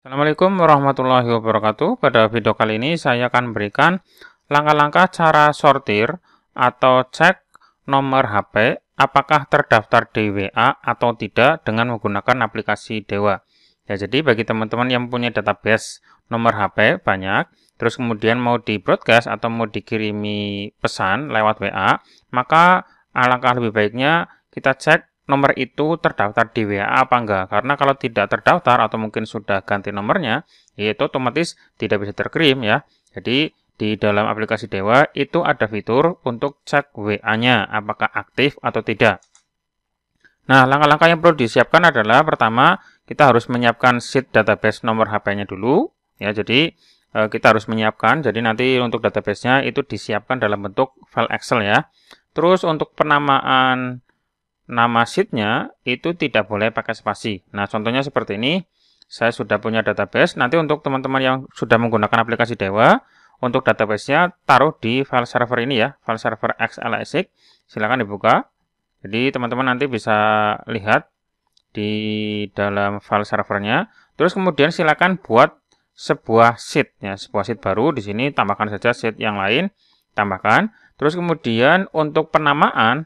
Assalamualaikum warahmatullahi wabarakatuh. Pada video kali ini saya akan berikan langkah-langkah cara sortir atau cek nomor HP apakah terdaftar di WA atau tidak dengan menggunakan aplikasi Dewa. Ya, jadi bagi teman-teman yang punya database nomor HP banyak, terus kemudian mau di broadcast atau mau dikirimi pesan lewat WA, maka alangkah lebih baiknya kita cek nomor itu terdaftar di WA apa enggak. Karena kalau tidak terdaftar atau mungkin sudah ganti nomornya, itu otomatis tidak bisa terkirim ya. Jadi di dalam aplikasi Dewa itu ada fitur untuk cek WA-nya apakah aktif atau tidak. Nah, langkah-langkah yang perlu disiapkan adalah pertama, kita harus menyiapkan sheet database nomor HP-nya dulu. Ya, jadi kita harus menyiapkan. Jadi nanti untuk database-nya itu disiapkan dalam bentuk file Excel ya. Terus untuk penamaan nama sheet-nya itu tidak boleh pakai spasi. Nah, contohnya seperti ini. Saya sudah punya database. Nanti untuk teman-teman yang sudah menggunakan aplikasi Dewa, untuk database-nya taruh di file server ini ya, file server XLSX. Silakan dibuka. Jadi teman-teman nanti bisa lihat di dalam file servernya. Terus kemudian silakan buat sebuah sheet ya, sebuah sheet baru. Di sini tambahkan saja sheet yang lain, tambahkan. Terus kemudian untuk penamaan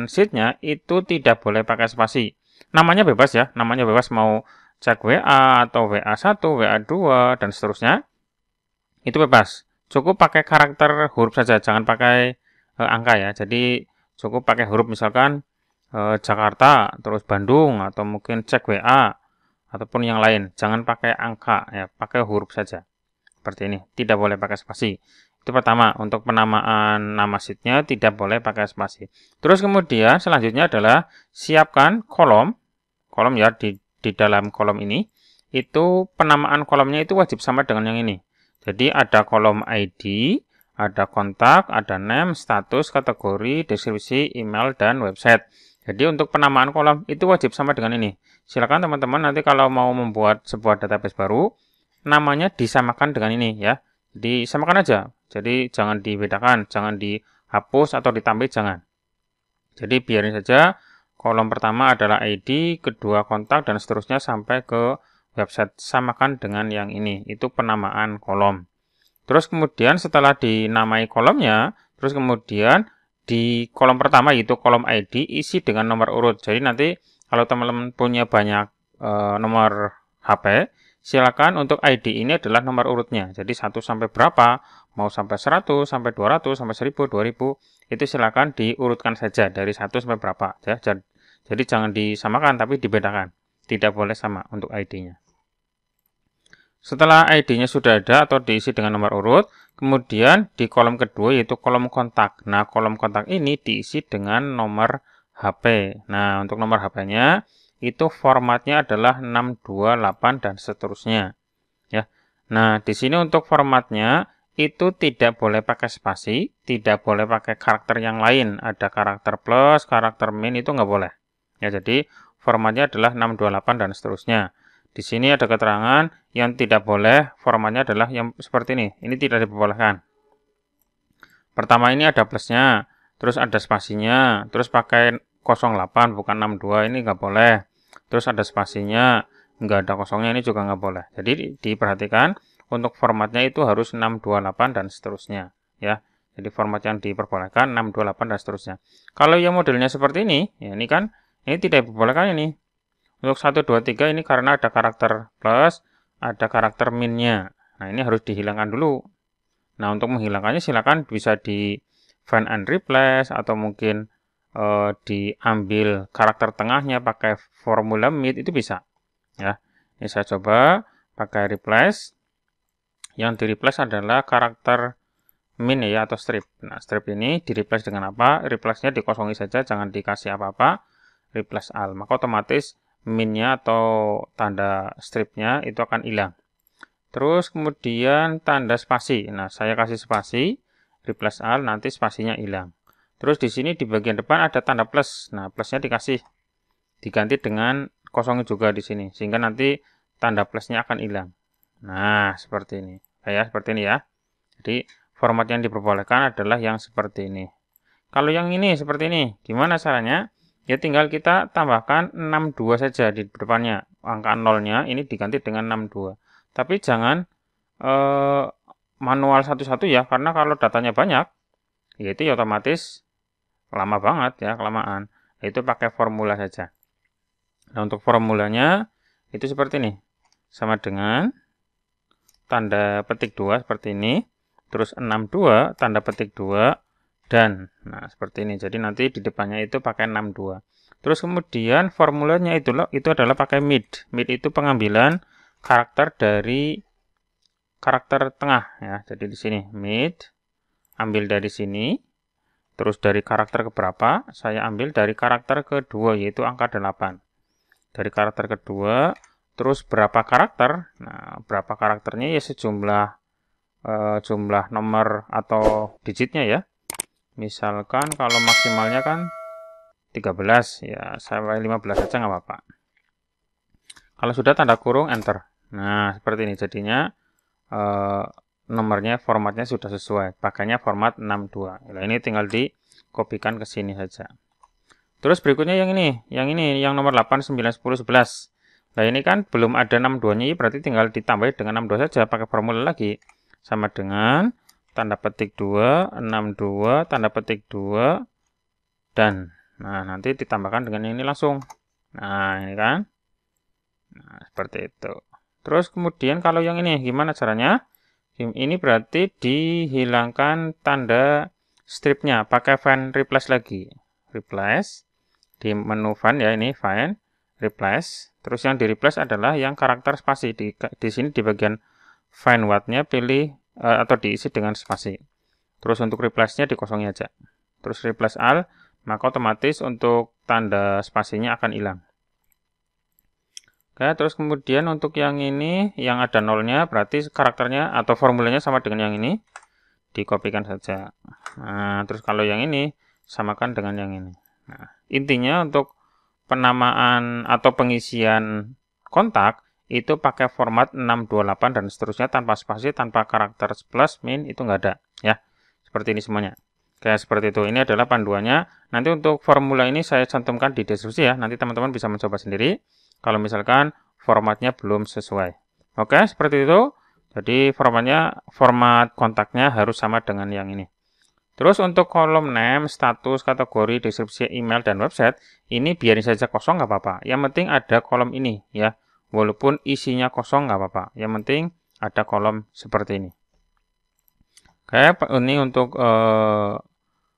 sheet-nya itu tidak boleh pakai spasi. Namanya bebas ya, namanya bebas mau cek WA atau WA1, WA2 dan seterusnya. Itu bebas. Cukup pakai karakter huruf saja, jangan pakai angka ya. Jadi cukup pakai huruf misalkan Jakarta, terus Bandung atau mungkin cek WA ataupun yang lain. Jangan pakai angka ya, pakai huruf saja. Seperti ini, tidak boleh pakai spasi. Itu pertama, untuk penamaan nama sheet-nya tidak boleh pakai spasi. Terus kemudian selanjutnya adalah siapkan kolom ya di dalam kolom ini. Itu penamaan kolomnya itu wajib sama dengan yang ini. Jadi ada kolom ID, ada kontak, ada name, status, kategori, deskripsi, email, dan website. Jadi untuk penamaan kolom itu wajib sama dengan ini. Silakan teman-teman nanti kalau mau membuat sebuah database baru, namanya disamakan dengan ini ya. Disamakan aja. Jadi jangan dibedakan, jangan dihapus atau ditambah, jangan. Jadi biarin saja kolom pertama adalah ID, kedua kontak dan seterusnya sampai ke website. Samakan dengan yang ini. Itu penamaan kolom. Terus kemudian setelah dinamai kolomnya, terus kemudian di kolom pertama yaitu kolom ID isi dengan nomor urut. Jadi nanti kalau teman-teman punya banyak nomor HP, silakan untuk ID ini adalah nomor urutnya. Jadi 1 sampai berapa, mau sampai 100, sampai 200, sampai 1000, 2000, itu silakan diurutkan saja dari 1 sampai berapa. Ya. Jadi jangan disamakan tapi dibedakan. Tidak boleh sama untuk ID-nya. Setelah ID-nya sudah ada atau diisi dengan nomor urut, kemudian di kolom kedua yaitu kolom kontak. Nah, kolom kontak ini diisi dengan nomor HP. Nah, untuk nomor HP-nya itu formatnya adalah 628 dan seterusnya. Ya. Nah, di sini untuk formatnya itu tidak boleh pakai spasi, tidak boleh pakai karakter yang lain. Ada karakter plus, karakter min itu nggak boleh. Ya, jadi formatnya adalah 628 dan seterusnya. Di sini ada keterangan yang tidak boleh, formatnya adalah yang seperti ini. Ini tidak diperbolehkan. Pertama ini ada plusnya, terus ada spasinya, terus pakai 08 bukan 62, ini nggak boleh. Terus ada spasinya, nggak ada kosongnya, ini juga nggak boleh. Jadi diperhatikan untuk formatnya itu harus 628 dan seterusnya. Ya, jadi format yang diperbolehkan 628 dan seterusnya. Kalau yang modelnya seperti ini, ya ini kan, ini tidak diperbolehkan ini. Untuk 1, 2, 3 ini karena ada karakter plus, ada karakter minnya. Nah, ini harus dihilangkan dulu. Nah, untuk menghilangkannya silakan bisa di find and replace atau mungkin diambil karakter tengahnya pakai formula mid itu bisa. Ya. Ini saya coba pakai replace. Yang di replace adalah karakter min ya atau strip. Nah, strip ini di replace dengan apa? Replace-nya dikosongi saja, jangan dikasih apa-apa. Replace all. Maka otomatis minnya atau tanda stripnya itu akan hilang. Terus kemudian tanda spasi. Nah, saya kasih spasi, replace all, nanti spasinya hilang. Terus di sini di bagian depan ada tanda plus. Nah, plusnya diganti dengan kosong juga di sini, sehingga nanti tanda plusnya akan hilang. Nah, seperti ini. Seperti ini ya. Jadi format yang diperbolehkan adalah yang seperti ini. Kalau yang ini seperti ini, gimana caranya? Ya tinggal kita tambahkan 62 saja di depannya. Angka 0-nya ini diganti dengan 62. Tapi jangan manual satu-satu ya, karena kalau datanya banyak, yaitu ya otomatis lama banget ya, kelamaan. Itu pakai formula saja. Nah, untuk formulanya itu seperti ini. Sama dengan tanda petik 2 seperti ini. Terus 62, tanda petik 2, dan. Nah, seperti ini. Jadi nanti di depannya itu pakai 62. Terus kemudian formulanya itu adalah pakai mid. Mid itu pengambilan karakter dari karakter tengah ya. Jadi di sini mid, ambil dari sini. Terus dari karakter keberapa? Saya ambil dari karakter kedua, yaitu angka 8. Dari karakter kedua, terus berapa karakter? Nah, berapa karakternya ya sejumlah jumlah nomor atau digitnya ya. Misalkan kalau maksimalnya kan 13, ya sampai 15 saja nggak apa-apa. Kalau sudah tanda kurung, enter. Nah, seperti ini jadinya nomornya, formatnya sudah sesuai. Pakainya format 62. Nah, ini tinggal dikopikan ke sini saja. Terus berikutnya yang ini, yang nomor 8, 9, 10, 11. Nah, ini kan belum ada 62-nya, berarti tinggal ditambah dengan 62 saja, pakai formula lagi. Sama dengan tanda petik 2, 62, tanda petik 2, dan. Nah, nanti ditambahkan dengan ini langsung. Nah, ini kan. Nah, seperti itu. Terus kemudian kalau yang ini, gimana caranya? Ini berarti dihilangkan tanda stripnya, pakai find replace lagi. Replace. Di menu find ya, ini find, replace. Terus yang di replace adalah yang karakter spasi. Di sini di bagian find what-nya pilih atau diisi dengan spasi. Terus untuk replace-nya dikosongin aja. Terus replace all, maka otomatis untuk tanda spasinya akan hilang. Oke, terus kemudian untuk yang ini, yang ada nolnya, berarti karakternya atau formulanya sama dengan yang ini. Dikopikan saja. Nah, terus kalau yang ini, samakan dengan yang ini. Nah, intinya untuk penamaan atau pengisian kontak, itu pakai format 628 dan seterusnya, tanpa spasi, tanpa karakter plus, min, itu nggak ada. Ya, seperti ini semuanya. Kayak seperti itu. Ini adalah panduannya. Nanti untuk formula ini saya cantumkan di deskripsi ya. Nanti teman-teman bisa mencoba sendiri. Kalau misalkan formatnya belum sesuai. Oke, seperti itu. Jadi format kontaknya harus sama dengan yang ini. Terus untuk kolom name, status, kategori, deskripsi, email, dan website, ini biarin saja kosong nggak apa-apa. Yang penting ada kolom ini ya. Walaupun isinya kosong nggak apa-apa. Yang penting ada kolom seperti ini. Oke, ini untuk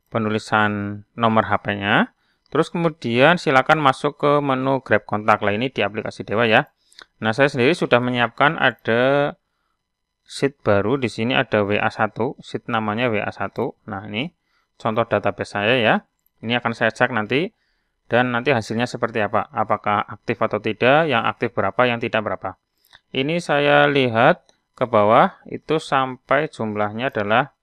penulisan nomor HP-nya. Terus kemudian silakan masuk ke menu Grab kontak. Lah ini di aplikasi Dewa ya. Nah, saya sendiri sudah menyiapkan ada sheet baru. Di sini ada WA1, sheet namanya WA1. Nah, ini contoh database saya ya. Ini akan saya cek nanti dan nanti hasilnya seperti apa. Apakah aktif atau tidak, yang aktif berapa, yang tidak berapa. Ini saya lihat ke bawah itu sampai jumlahnya adalah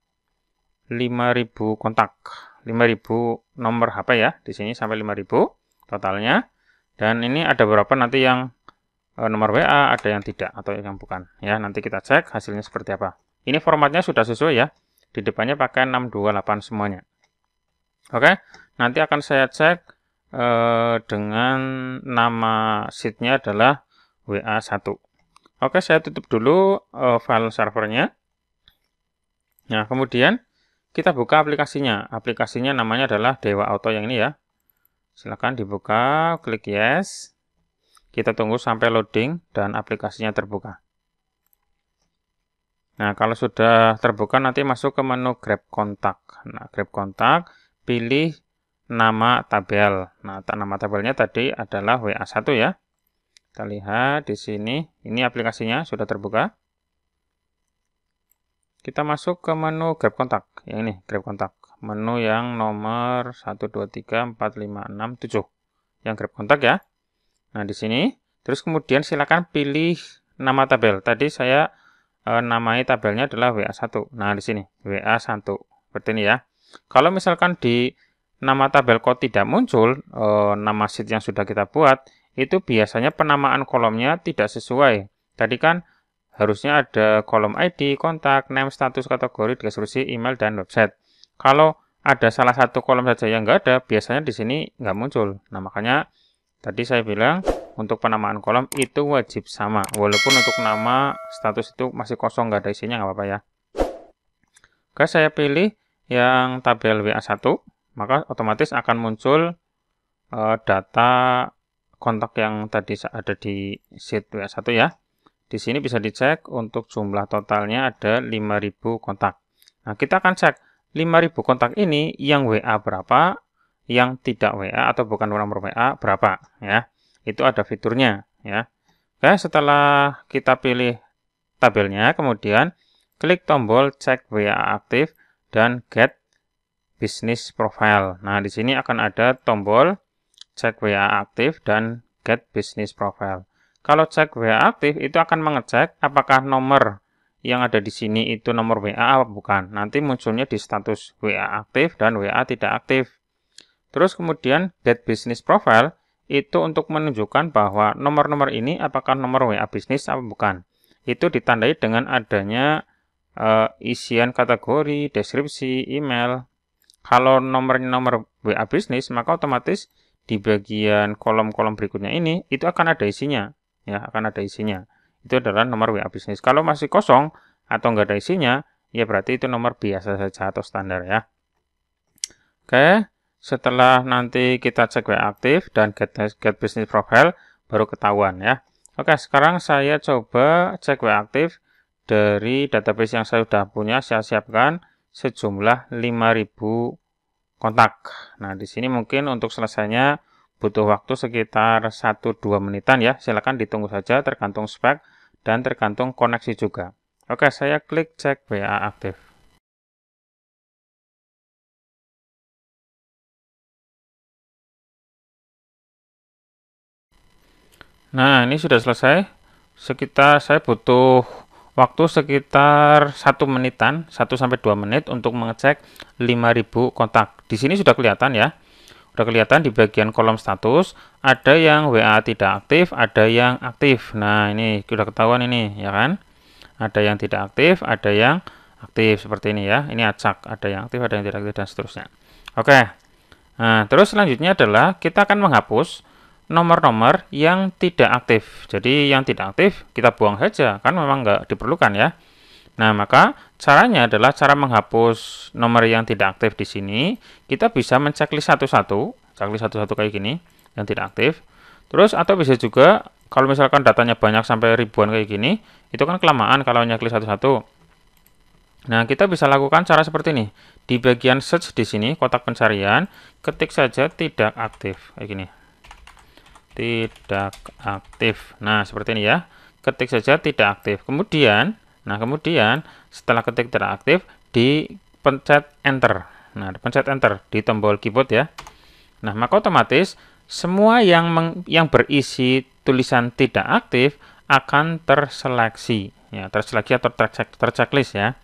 5.000 kontak, 5.000 nomor HP ya. Di sini sampai 5.000 totalnya. Dan ini ada beberapa nanti yang nomor WA, ada yang tidak atau yang bukan. Ya, nanti kita cek hasilnya seperti apa. Ini formatnya sudah sesuai ya. Di depannya pakai 628 semuanya. Oke, nanti akan saya cek dengan nama sheet-nya adalah WA1. Oke, saya tutup dulu file servernya. Nah, kemudian kita buka aplikasinya. Aplikasinya namanya adalah Dewa Auto yang ini ya. Silakan dibuka, klik yes. Kita tunggu sampai loading dan aplikasinya terbuka. Nah, kalau sudah terbuka nanti masuk ke menu Grab kontak. Nah, Grab kontak, pilih nama tabel. Nah, nama tabelnya tadi adalah WA1 ya. Kita lihat di sini, ini aplikasinya sudah terbuka. Kita masuk ke menu Grab kontak. Yang ini, Grab kontak. Menu yang nomor 1, 2, 3, 4, 5, 6, 7. Yang Grab kontak ya. Nah, di sini. Terus kemudian silakan pilih nama tabel. Tadi saya namai tabelnya adalah WA1. Nah, di sini, WA1. Seperti ini ya. Kalau misalkan di nama tabel kok tidak muncul, nama sheet yang sudah kita buat, itu biasanya penamaan kolomnya tidak sesuai. Tadi kan harusnya ada kolom ID, kontak, name, status, kategori, deskripsi, email, dan website. Kalau ada salah satu kolom saja yang nggak ada, biasanya di sini nggak muncul. Nah, makanya tadi saya bilang untuk penamaan kolom itu wajib sama. Walaupun untuk nama status itu masih kosong, nggak ada isinya, nggak apa-apa ya. Oke, saya pilih yang tabel WA1, maka otomatis akan muncul data kontak yang tadi ada di sheet WA1 ya. Di sini bisa dicek untuk jumlah totalnya ada 5.000 kontak. Nah, kita akan cek 5.000 kontak ini yang WA berapa, yang tidak WA atau bukan nomor WA berapa ya. Itu ada fiturnya ya. Oke, setelah kita pilih tabelnya, kemudian klik tombol cek WA aktif dan get business profile. Nah, di sini akan ada tombol cek WA aktif dan get business profile. Kalau cek WA aktif itu akan mengecek apakah nomor yang ada di sini itu nomor WA atau bukan. Nanti munculnya di status WA aktif dan WA tidak aktif. Terus kemudian get business profile itu untuk menunjukkan bahwa nomor-nomor ini apakah nomor WA bisnis atau bukan. Itu ditandai dengan adanya isian kategori, deskripsi, email. Kalau nomornya nomor WA bisnis, maka otomatis di bagian kolom-kolom berikutnya ini itu akan ada isinya. Ya, akan ada isinya. Itu adalah nomor WA bisnis. Kalau masih kosong atau nggak ada isinya, ya berarti itu nomor biasa saja atau standar ya. Oke, setelah nanti kita cek WA aktif dan get business profile, baru ketahuan ya. Oke, sekarang saya coba cek WA aktif dari database yang saya sudah punya. Saya siapkan sejumlah 5.000 kontak. Nah, di sini mungkin untuk selesainya butuh waktu sekitar 1-2 menitan ya. Silakan ditunggu saja, tergantung spek dan tergantung koneksi juga. Oke, saya klik cek WA aktif. Nah, ini sudah selesai. Saya butuh waktu sekitar 1 menitan, 1-2 menit untuk mengecek 5.000 kontak. Di sini sudah kelihatan ya. Sudah kelihatan di bagian kolom status, ada yang WA tidak aktif, ada yang aktif. Nah, ini sudah ketahuan ini, ya kan? Ada yang tidak aktif, ada yang aktif, seperti ini ya. Ini acak, ada yang aktif, ada yang tidak aktif, dan seterusnya. Oke, nah terus selanjutnya adalah kita akan menghapus nomor-nomor yang tidak aktif. Jadi yang tidak aktif kita buang saja, kan memang nggak diperlukan ya. Nah, maka caranya adalah cara menghapus nomor yang tidak aktif di sini. Kita bisa menceklis satu-satu, checklist satu-satu kayak gini, yang tidak aktif. Terus, atau bisa juga, kalau misalkan datanya banyak sampai ribuan kayak gini, itu kan kelamaan kalau nyeklis satu-satu. Nah, kita bisa lakukan cara seperti ini. Di bagian search di sini, kotak pencarian, ketik saja tidak aktif, kayak gini. Tidak aktif. Nah, seperti ini ya. Ketik saja tidak aktif. Kemudian setelah ketik tidak aktif, dipencet enter. Nah, pencet enter di tombol keyboard ya. Nah, maka otomatis semua yang berisi tulisan tidak aktif akan terseleksi. Ya, terseleksi atau terchecklist ya.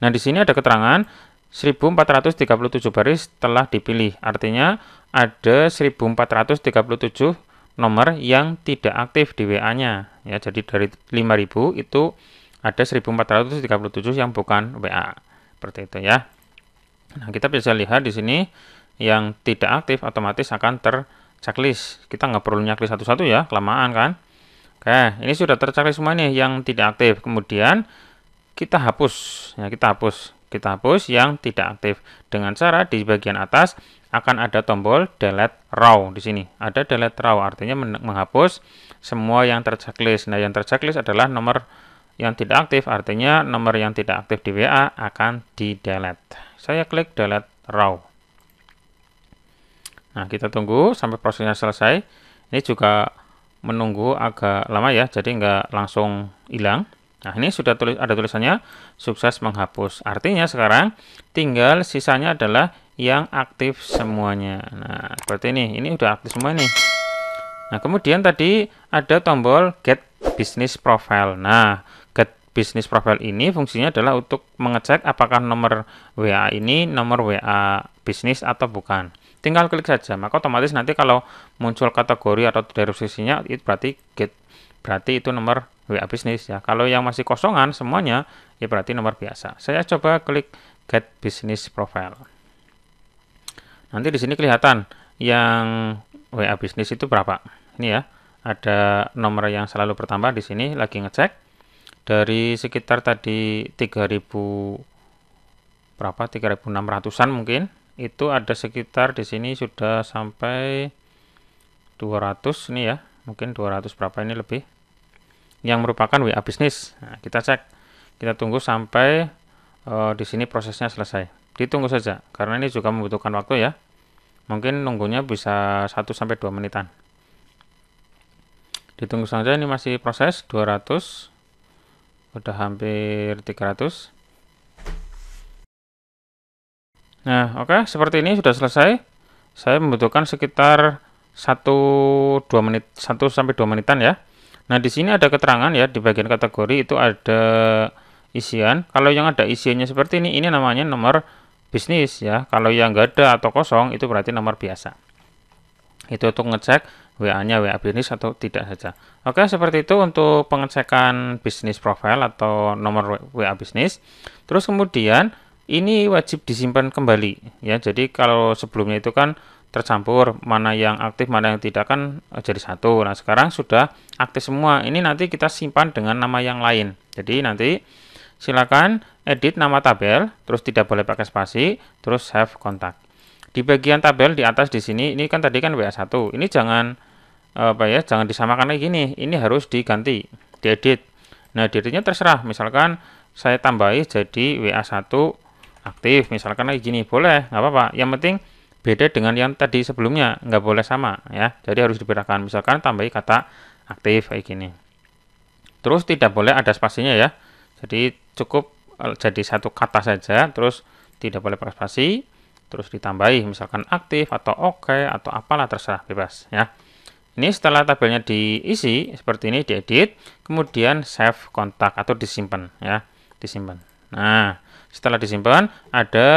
Nah, di sini ada keterangan 1437 baris telah dipilih. Artinya ada 1437 nomor yang tidak aktif di WA-nya. Ya, jadi dari 5.000 itu ada 1437 yang bukan WA. Seperti itu ya. Nah, kita bisa lihat di sini yang tidak aktif otomatis akan terchecklist. Kita nggak perlu nyeklis satu-satu ya, kelamaan kan. Oke, ini sudah terchecklist semua nih yang tidak aktif. Kemudian kita hapus. Ya, kita hapus yang tidak aktif dengan cara di bagian atas akan ada tombol delete raw di sini. Ada delete raw artinya menghapus semua yang terchecklist. Nah, yang terchecklist adalah nomor yang tidak aktif, artinya nomor yang tidak aktif di WA akan di-delete. Saya klik delete raw. Nah, kita tunggu sampai prosesnya selesai. Ini juga menunggu agak lama ya, jadi nggak langsung hilang. Nah, ini sudah ada tulisannya sukses menghapus. Artinya sekarang tinggal sisanya adalah yang aktif semuanya. Nah, seperti ini. Ini udah aktif semua nih. Nah, kemudian tadi ada tombol get business profile. Nah, get business profile ini fungsinya adalah untuk mengecek apakah nomor WA ini nomor WA bisnis atau bukan. Tinggal klik saja, maka otomatis nanti kalau muncul kategori atau deskripsinya itu berarti itu nomor WA bisnis ya. Kalau yang masih kosongan semuanya ya berarti nomor biasa. Saya coba klik get business profile. Nanti di sini kelihatan yang WA bisnis itu berapa. Ini ya, ada nomor yang selalu bertambah di sini, lagi ngecek. Dari sekitar tadi 3000 berapa 3600-an mungkin, itu ada sekitar di sini sudah sampai 200 ini ya, mungkin 200 berapa ini lebih yang merupakan WA bisnis. Nah, kita cek, kita tunggu sampai di sini prosesnya selesai. Ditunggu saja karena ini juga membutuhkan waktu ya. Mungkin nunggunya bisa 1-2 menitan. Ditunggu saja, ini masih proses 200, udah hampir 300. Nah, oke, seperti ini sudah selesai. Saya membutuhkan sekitar 1-2 menit, 1-2 menitan ya. Nah, di sini ada keterangan ya, di bagian kategori itu ada isian. Kalau yang ada isiannya seperti ini namanya nomor bisnis ya. Kalau yang nggak ada atau kosong, itu berarti nomor biasa. Itu untuk ngecek WA-nya WA bisnis atau tidak saja. Oke, seperti itu untuk pengecekan bisnis profile atau nomor WA bisnis. Terus kemudian ini wajib disimpan kembali ya. Jadi kalau sebelumnya itu kan tercampur, mana yang aktif mana yang tidak kan jadi satu. Nah, sekarang sudah aktif semua. Ini nanti kita simpan dengan nama yang lain. Jadi nanti silakan edit nama tabel, terus tidak boleh pakai spasi, terus save kontak. Di bagian tabel di atas di sini, ini kan tadi kan WA1. Ini jangan jangan disamakan lagi gini. Ini harus diganti, diedit. Nah, dieditnya terserah. Misalkan saya tambahi jadi WA1 aktif, misalkan lagi gini, boleh, nggak apa-apa. Yang penting beda dengan yang tadi sebelumnya, nggak boleh sama ya. Jadi harus dibedakan. Misalkan tambahi kata aktif kayak gini. Terus tidak boleh ada spasinya ya. Jadi cukup jadi satu kata saja, terus tidak boleh pakai spasi, terus ditambahi misalkan aktif atau oke atau apalah, terserah, bebas ya. Ini setelah tabelnya diisi seperti ini, diedit, kemudian save kontak atau disimpan ya, disimpan. Nah, setelah disimpan ada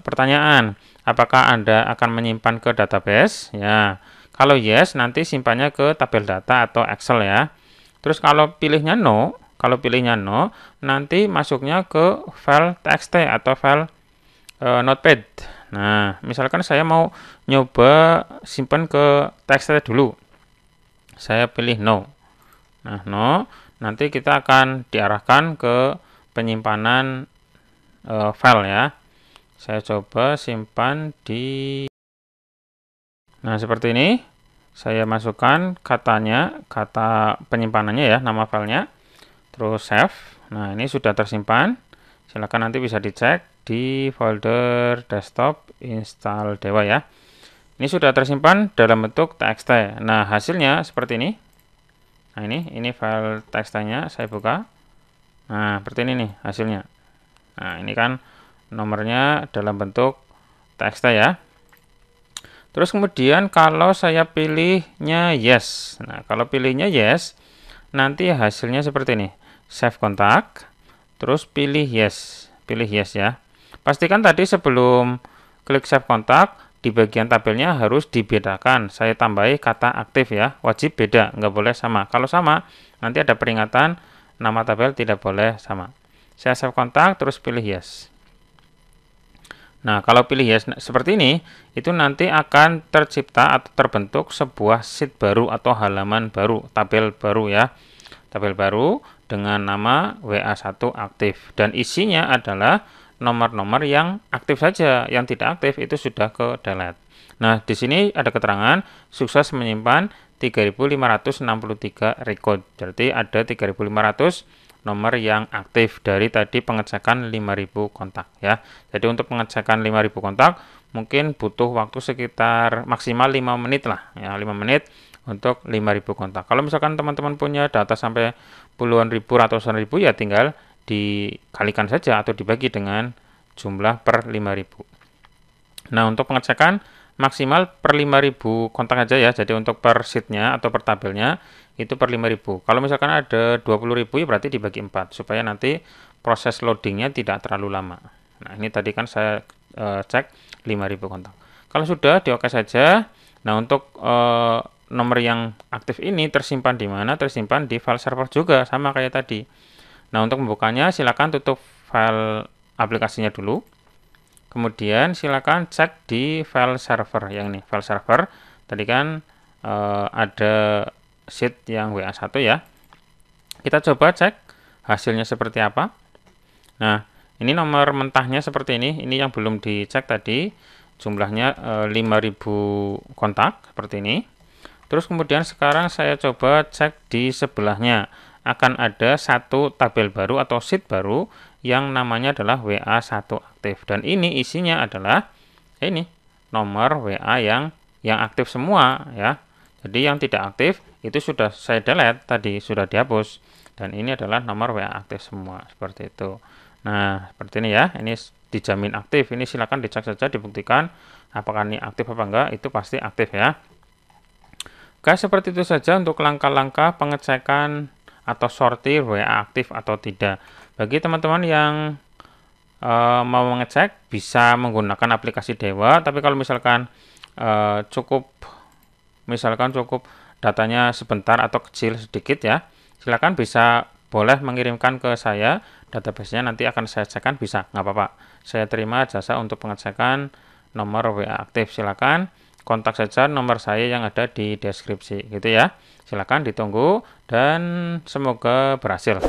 pertanyaan, apakah Anda akan menyimpan ke database ya. Kalau yes, nanti simpannya ke tabel data atau Excel ya. Terus kalau pilihnya no, nanti masuknya ke file txt atau file notepad. Nah, misalkan saya mau nyoba simpan ke txt dulu. Saya pilih no. Nah, no, nanti kita akan diarahkan ke penyimpanan file ya. Saya coba simpan di... Nah, seperti ini. Saya masukkan katanya, kata penyimpanannya ya, nama filenya. Terus save. Nah, ini sudah tersimpan. Silakan nanti bisa dicek di folder desktop install Dewa ya. Ini sudah tersimpan dalam bentuk txt. Nah, hasilnya seperti ini. Nah, ini file txt-nya saya buka. Nah, seperti ini nih hasilnya. Nah, ini kan nomornya dalam bentuk txt ya. Terus kemudian kalau saya pilihnya yes. Nah, kalau pilihnya yes, nanti hasilnya seperti ini. Save kontak, terus pilih yes ya. Pastikan tadi sebelum klik save kontak, di bagian tabelnya harus dibedakan. Saya tambahi kata aktif ya, wajib beda, nggak boleh sama. Kalau sama, nanti ada peringatan nama tabel tidak boleh sama. Saya save kontak, terus pilih yes. Nah, kalau pilih yes seperti ini, itu nanti akan tercipta atau terbentuk sebuah sheet baru atau halaman baru, tabel baru ya. Tabel baru dengan nama WA1 aktif. Dan isinya adalah nomor-nomor yang aktif saja, yang tidak aktif itu sudah ke delete. Nah, di sini ada keterangan sukses menyimpan 3563 record. Berarti ada 3500 nomor yang aktif dari tadi pengecekan 5000 kontak ya. Jadi untuk pengecekan 5000 kontak mungkin butuh waktu sekitar maksimal 5 menit lah ya, 5 menit untuk 5000 kontak. Kalau misalkan teman-teman punya data sampai puluhan ribu, ratusan ribu ya tinggal dikalikan saja atau dibagi dengan jumlah per 5000. Nah, untuk pengecekan maksimal per 5000 kontak aja ya. Jadi untuk per sheet-nya atau per tabelnya itu per 5000. Kalau misalkan ada 20.000 ya berarti dibagi 4 supaya nanti proses loadingnya tidak terlalu lama. Nah, ini tadi kan saya cek 5000 kontak. Kalau sudah di oke saja. Nah, untuk nomor yang aktif ini tersimpan di mana? Tersimpan di file server juga sama kayak tadi. Nah, untuk membukanya silakan tutup file aplikasinya dulu. Kemudian silakan cek di file server yang ini, file server. Tadi kan ada sheet yang WA1 ya. Kita coba cek hasilnya seperti apa. Nah, ini nomor mentahnya seperti ini yang belum dicek tadi. Jumlahnya 5000 kontak seperti ini. Terus kemudian sekarang saya coba cek di sebelahnya. Akan ada satu tabel baru atau sheet baru yang namanya adalah WA1 aktif. Dan ini isinya adalah ini nomor WA yang aktif semua ya. Jadi yang tidak aktif itu sudah saya delete tadi, sudah dihapus. Dan ini adalah nomor WA aktif semua seperti itu. Nah, seperti ini ya. Ini dijamin aktif. Ini silakan dicek saja, dibuktikan apakah ini aktif apa enggak. Itu pasti aktif ya. Oke, seperti itu saja untuk langkah-langkah pengecekan atau sortir WA aktif atau tidak. Bagi teman-teman yang mau mengecek, bisa menggunakan aplikasi Dewa. Tapi kalau misalkan cukup datanya sebentar atau kecil sedikit ya, silakan boleh mengirimkan ke saya. Database-nya nanti akan saya cekkan, bisa, nggak apa-apa. Saya terima jasa untuk pengecekan nomor WA aktif. Silakan kontak saja nomor saya yang ada di deskripsi gitu ya. Silakan ditunggu dan semoga berhasil.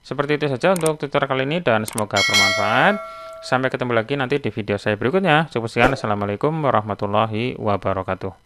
Seperti itu saja untuk tutorial kali ini dan semoga bermanfaat. Sampai ketemu lagi nanti di video saya berikutnya. Cukup sekian. Assalamualaikum warahmatullahi wabarakatuh.